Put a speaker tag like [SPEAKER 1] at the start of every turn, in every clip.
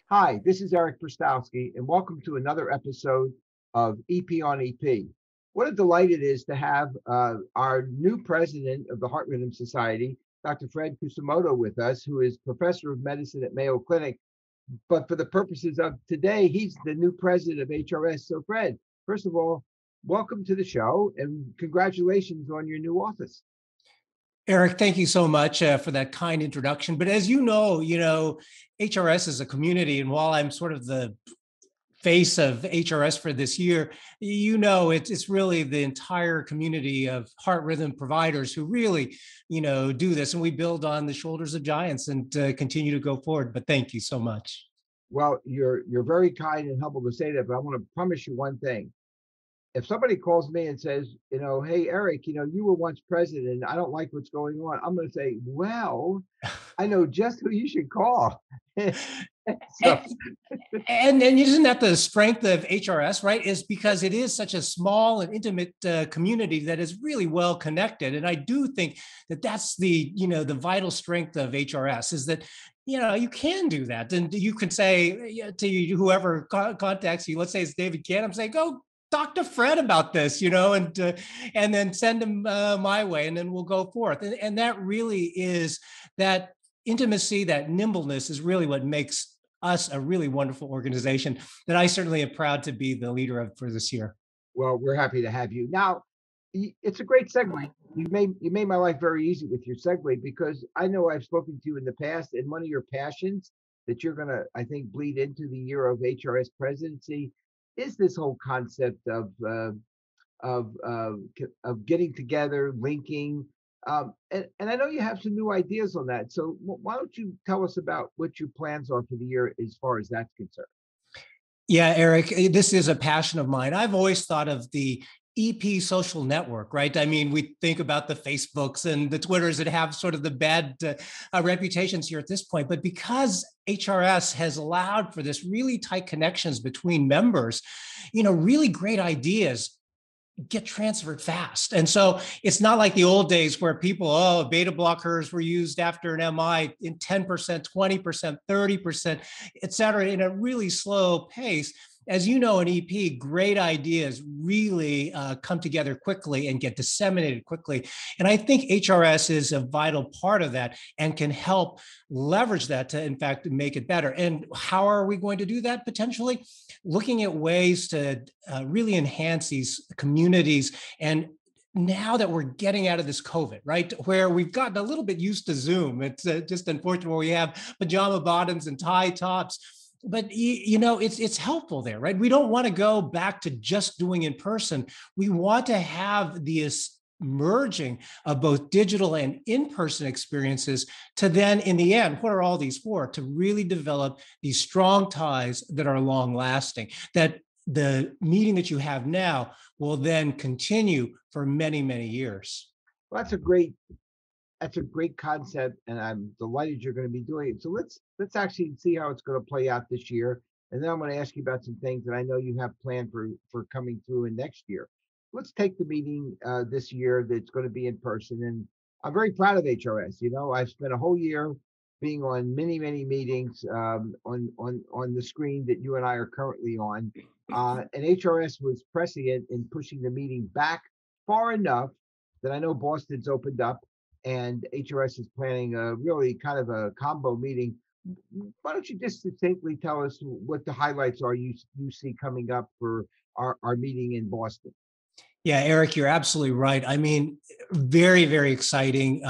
[SPEAKER 1] Hi, this is Eric Prystowsky, and welcome to another episode of EP on EP. What a delight it is to have our new president of the Heart Rhythm Society, Dr. Fred Kusumoto, with us, who is professor of medicine at Mayo Clinic. But for the purposes of today, he's the new president of HRS. So, Fred, first of all, welcome to the show and congratulations on your new office.
[SPEAKER 2] Eric, thank you so much for that kind introduction. But as HRS is a community, and while I'm sort of the face of HRS for this year, it's really the entire community of heart rhythm providers who really, do this, and we build on the shoulders of giants and continue to go forward. But thank you so much.
[SPEAKER 1] Well, you're very kind and humble to say that, but I want to promise you one thing. If somebody calls me and says, hey, Eric, you were once president, and I don't like what's going on, I'm going to say, well, I know just who you should call.
[SPEAKER 2] So. And isn't that the strength of HRS, right? Is because it is such a small and intimate community that is really well connected. And I do think that that's the vital strength of HRS is that, you can do that. And you can say to whoever contacts you, let's say it's David Cann, I'm saying, go talk to Fred about this, and then send him my way, and then we'll go forth. And that really is that intimacy, that nimbleness is really what makes us a really wonderful organization that I certainly am proud to be the leader of for this year.
[SPEAKER 1] Well, we're happy to have you. Now, it's a great segue. You made my life very easy with your segue, because I know I've spoken to you in the past, and one of your passions that you're going to, I think, bleed into the year of HRS presidency is this whole concept of getting together, linking. And I know you have some new ideas on that. So why don't you tell us about what your plans are for the year as far as that's concerned?
[SPEAKER 2] Yeah, Eric, this is a passion of mine. I've always thought of the EP social network, right? I mean, we think about the Facebooks and the Twitters that have sort of the bad reputations here at this point, but because HRS has allowed for this really tight connections between members, really great ideas get transferred fast. And so it's not like the old days where beta blockers were used after an MI in 10%, 20%, 30%, et cetera, in a really slow pace. As you know, in EP, great ideas really come together quickly and get disseminated quickly. And I think HRS is a vital part of that and can help leverage that to, in fact, make it better. And how are we going to do that? Potentially looking at ways to really enhance these communities. And now that we're getting out of this COVID, right, where we've gotten a little bit used to Zoom, it's just unfortunate where we have pajama bottoms and tie tops. But it's helpful there, right? We don't want to go back to just doing in person. We want to have this merging of both digital and in-person experiences to then, in the end, what are all these for? To really develop these strong ties that are long lasting, that the meeting that you have now will then continue for many, many years.
[SPEAKER 1] Well, that's a great concept, and I'm delighted you're going to be doing it. So let's actually see how it's going to play out this year, and then I'm going to ask you about some things that I know you have planned for coming through in next year. Let's take the meeting this year that's going to be in person, and I'm very proud of HRS. I've spent a whole year being on many meetings on the screen that you and I are currently on, and HRS was prescient in pushing the meeting back far enough that I know Boston's opened up, and HRS is planning a really kind of a combo meeting. Why don't you just succinctly tell us what the highlights are you see coming up for our meeting in Boston?
[SPEAKER 2] Yeah, Eric, you're absolutely right. I mean, very, very exciting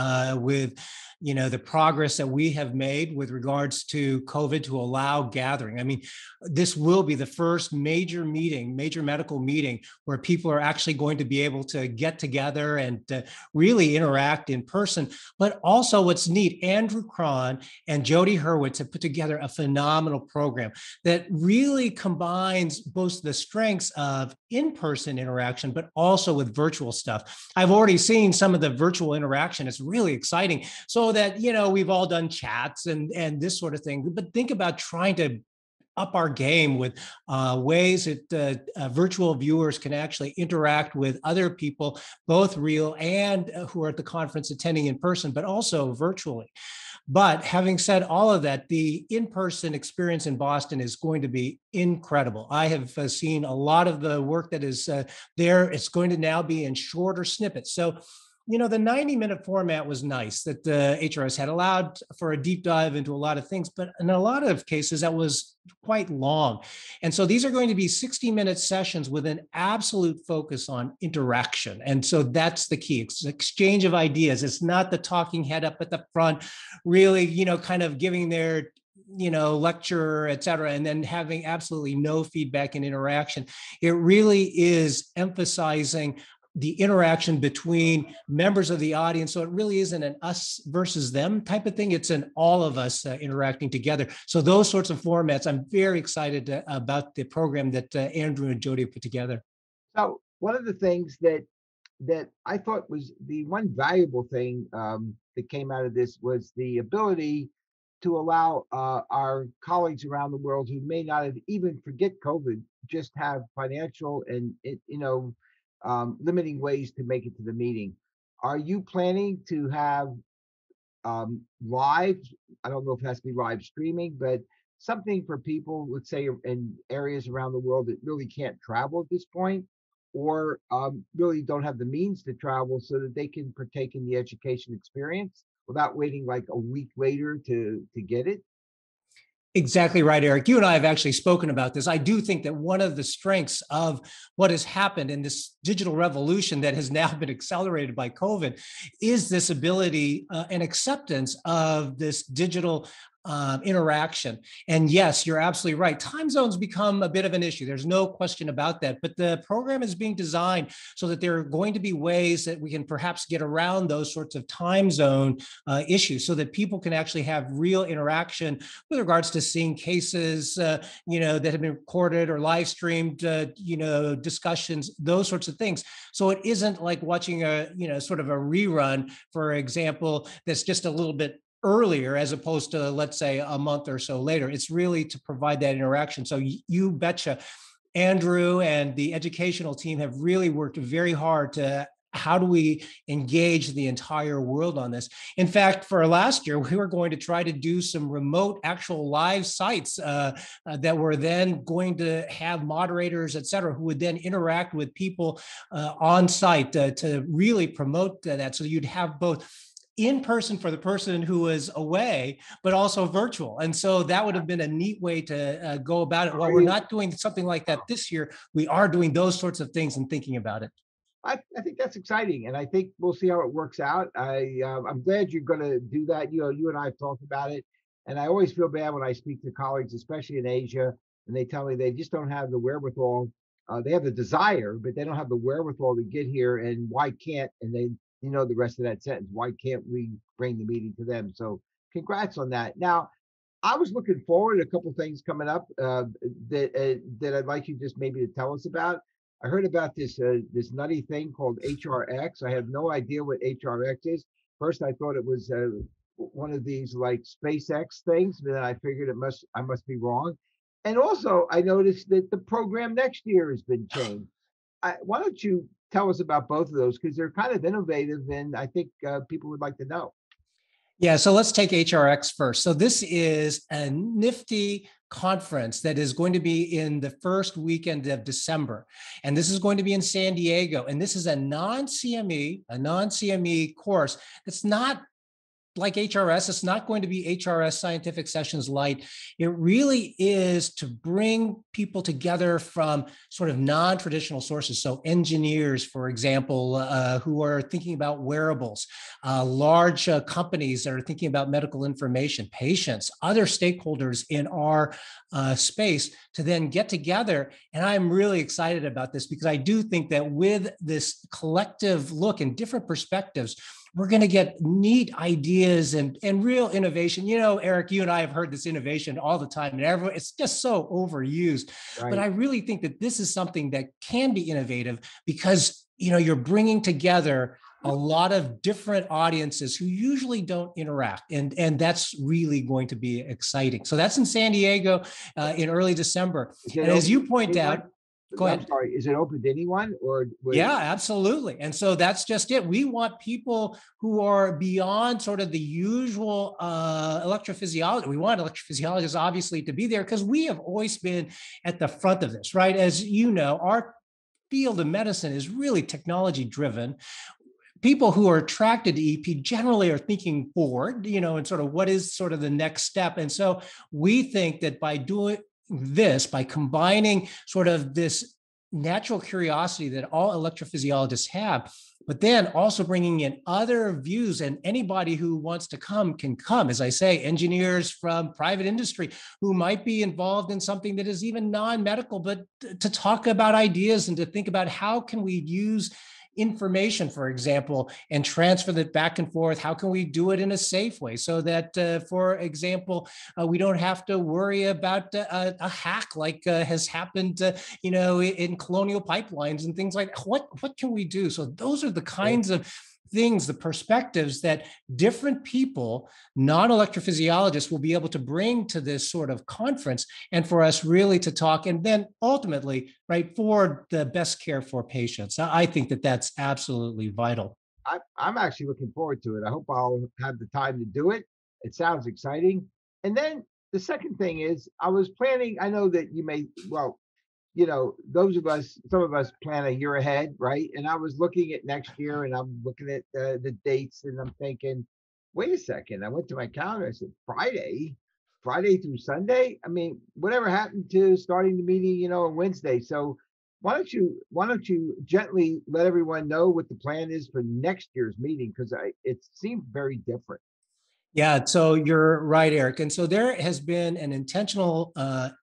[SPEAKER 2] with the progress that we have made with regards to COVID to allow gathering. I mean, this will be the first major medical meeting where people are actually going to be able to get together and really interact in person. But also what's neat, Andrew Cron and Jody Hurwitz have put together a phenomenal program that really combines both the strengths of in-person interaction, but also with virtual stuff. I've already seen some of the virtual interaction. It's really exciting. So that, we've all done chats and this sort of thing, but think about trying to up our game with ways that virtual viewers can actually interact with other people, both real and who are at the conference attending in person, but also virtually. But having said all of that, the in-person experience in Boston is going to be incredible. I have seen a lot of the work that is there. It's going to now be in shorter snippets. So, the 90-minute format was nice that the HRS had allowed for a deep dive into a lot of things, but in a lot of cases that was quite long. And so these are going to be 60-minute sessions with an absolute focus on interaction. And so that's the key. It's exchange of ideas. It's not the talking head up at the front, really, kind of giving their lecture, et cetera, and then having absolutely no feedback and interaction. It really is emphasizing the interaction between members of the audience. So it really isn't an us versus them type of thing. It's an all of us interacting together. So those sorts of formats, I'm very excited about the program that Andrew and Jody put together.
[SPEAKER 1] So one of the things that I thought was the one valuable thing that came out of this was the ability to allow our colleagues around the world who may not have even forget COVID, just have financial and limiting ways to make it to the meeting. Are you planning to have live? I don't know if it has to be live streaming, but something for people, let's say in areas around the world that really can't travel at this point, or really don't have the means to travel, so that they can partake in the education experience without waiting like a week later to get it?
[SPEAKER 2] Exactly right, Eric. You and I have actually spoken about this. I do think that one of the strengths of what has happened in this digital revolution that has now been accelerated by COVID is this ability and acceptance of this digital interaction. And yes, you're absolutely right. Time zones become a bit of an issue. There's no question about that. But the program is being designed so that there are going to be ways that we can perhaps get around those sorts of time zone issues so that people can actually have real interaction with regards to seeing cases, that have been recorded or live streamed, discussions, those sorts of things. So it isn't like watching sort of a rerun, for example, that's just a little bit earlier as opposed to, let's say, a month or so later. It's really to provide that interaction. So you betcha, Andrew and the educational team have really worked very hard to how do we engage the entire world on this? In fact, for last year, we were going to try to do some remote actual live sites that were then going to have moderators, et cetera, who would then interact with people on site to really promote that. So you'd have both in person for the person who was away, but also virtual. And so that would have been a neat way to go about it. While we're not doing something like that this year, we are doing those sorts of things and thinking about it.
[SPEAKER 1] I think that's exciting, and I think we'll see how it works out. I'm glad you're going to do that. You and I have talked about it, and I always feel bad when I speak to colleagues, especially in Asia, and they tell me they just don't have the wherewithal. They have the desire, but they don't have the wherewithal to get here. And why can't? And they, the rest of that sentence. Why can't we bring the meeting to them? So, congrats on that. Now, I was looking forward to a couple of things coming up that I'd like you just maybe to tell us about. I heard about this nutty thing called HRX. I have no idea what HRX is. First, I thought it was one of these like SpaceX things, but then I figured I must be wrong. And also, I noticed that the program next year has been changed. Why don't you tell us about both of those, because they're kind of innovative, and I think people would like to know.
[SPEAKER 2] Yeah, so let's take HRX first. So this is a nifty conference that is going to be in the first weekend of December. And this is going to be in San Diego. And this is a non-CME course. It's not like HRS, it's not going to be HRS Scientific Sessions Light. It really is to bring people together from sort of non-traditional sources. So engineers, for example, who are thinking about wearables, large companies that are thinking about medical information, patients, other stakeholders in our space to then get together. And I'm really excited about this because I do think that with this collective look and different perspectives, we're going to get neat ideas and real innovation. Eric, you and I have heard this innovation all the time, and it's just so overused. Right. But I really think that this is something that can be innovative because, you're bringing together a lot of different audiences who usually don't interact. And that's really going to be exciting. So that's in San Diego in early December. And as you point out, go ahead.
[SPEAKER 1] I'm sorry, is it open to anyone or?
[SPEAKER 2] Yeah, absolutely. And so that's just it. We want people who are beyond sort of the usual electrophysiology. We want electrophysiologists obviously to be there because we have always been at the front of this, right? As you know, our field of medicine is really technology driven. People who are attracted to EP generally are thinking forward, and sort of what is sort of the next step. And so we think that by doing this, by combining sort of this natural curiosity that all electrophysiologists have, but then also bringing in other views, and anybody who wants to come can come. As I say, engineers from private industry who might be involved in something that is even non-medical, but to talk about ideas and to think about how can we use information, for example, and transfer that back and forth. How can we do it in a safe way so that, for example, we don't have to worry about a hack like has happened, in colonial pipelines and things like that. What can we do? So those are the kinds of things, the perspectives that different people, non-electrophysiologists, will be able to bring to this sort of conference, and for us really to talk, and then ultimately, right, for the best care for patients. I think that that's absolutely vital.
[SPEAKER 1] I'm actually looking forward to it. I hope I'll have the time to do it. It sounds exciting. And then the second thing is, I was planning, I know that you may, well, some of us plan a year ahead, right? And I was looking at next year, and I'm looking at the dates, and I'm thinking, wait a second. I went to my calendar. I said, Friday through Sunday. I mean, whatever happened to starting the meeting, on Wednesday? So why don't you gently let everyone know what the plan is for next year's meeting? Because it seemed very different.
[SPEAKER 2] Yeah, so you're right, Eric. And so there has been an intentional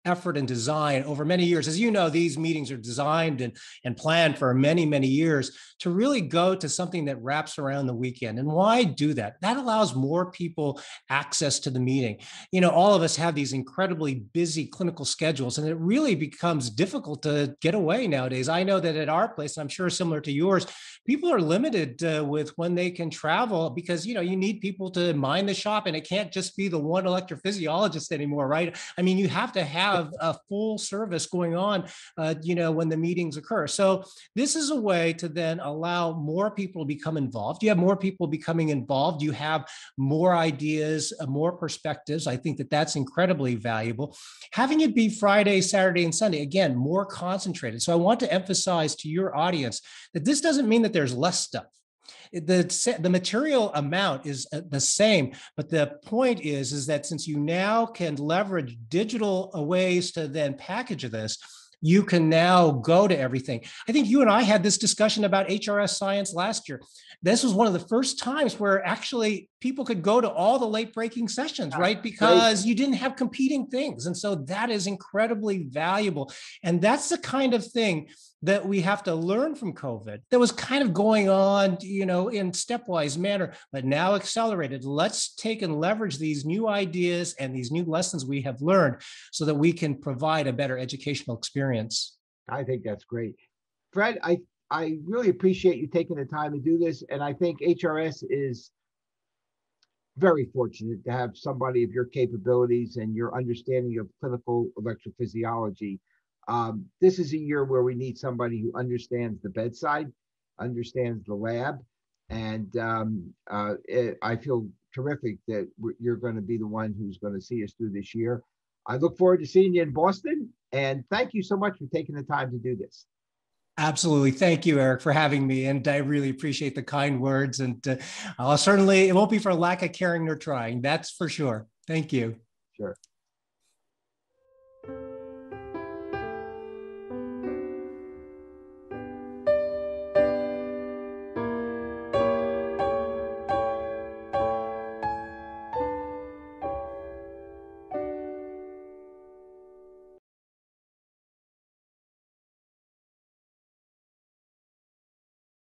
[SPEAKER 2] effort and design over many years. As you know, these meetings are designed and planned for many, many years to really go to something that wraps around the weekend. And why do that? That allows more people access to the meeting. All of us have these incredibly busy clinical schedules, and it really becomes difficult to get away nowadays. I know that at our place, and I'm sure similar to yours, people are limited with when they can travel because, you need people to mind the shop, and it can't just be the one electrophysiologist anymore, right? I mean, you have to have a full service going on, when the meetings occur. So this is a way to then allow more people to become involved. You have more people becoming involved. You have more ideas, more perspectives. I think that that's incredibly valuable. Having it be Friday, Saturday, and Sunday, again, more concentrated. So I want to emphasize to your audience that this doesn't mean that there's less stuff. The material amount is the same, but the point is that since you now can leverage digital ways to then package this, you can now go to everything. I think you and I had this discussion about HRS science last year. This was one of the first times where actually people could go to all the late breaking sessions, right? Because you didn't have competing things. And so that is incredibly valuable. And that's the kind of thing that we have to learn from COVID that was kind of going on, in stepwise manner, but now accelerated. Let's take and leverage these new ideas and these new lessons we have learned so that we can provide a better educational experience.
[SPEAKER 1] I think that's great. Fred, I really appreciate you taking the time to do this. And I think HRS is very fortunate to have somebody of your capabilities and your understanding of clinical electrophysiology. This is a year where we need somebody who understands the bedside, understands the lab, and I feel terrific that you're going to be the one who's going to see us through this year. I look forward to seeing you in Boston, and thank you so much for taking the time to do this.
[SPEAKER 2] Absolutely. Thank you, Eric, for having me. And I really appreciate the kind words. And I'll certainly, it won't be for lack of caring or trying. That's for sure. Thank you.
[SPEAKER 1] Sure.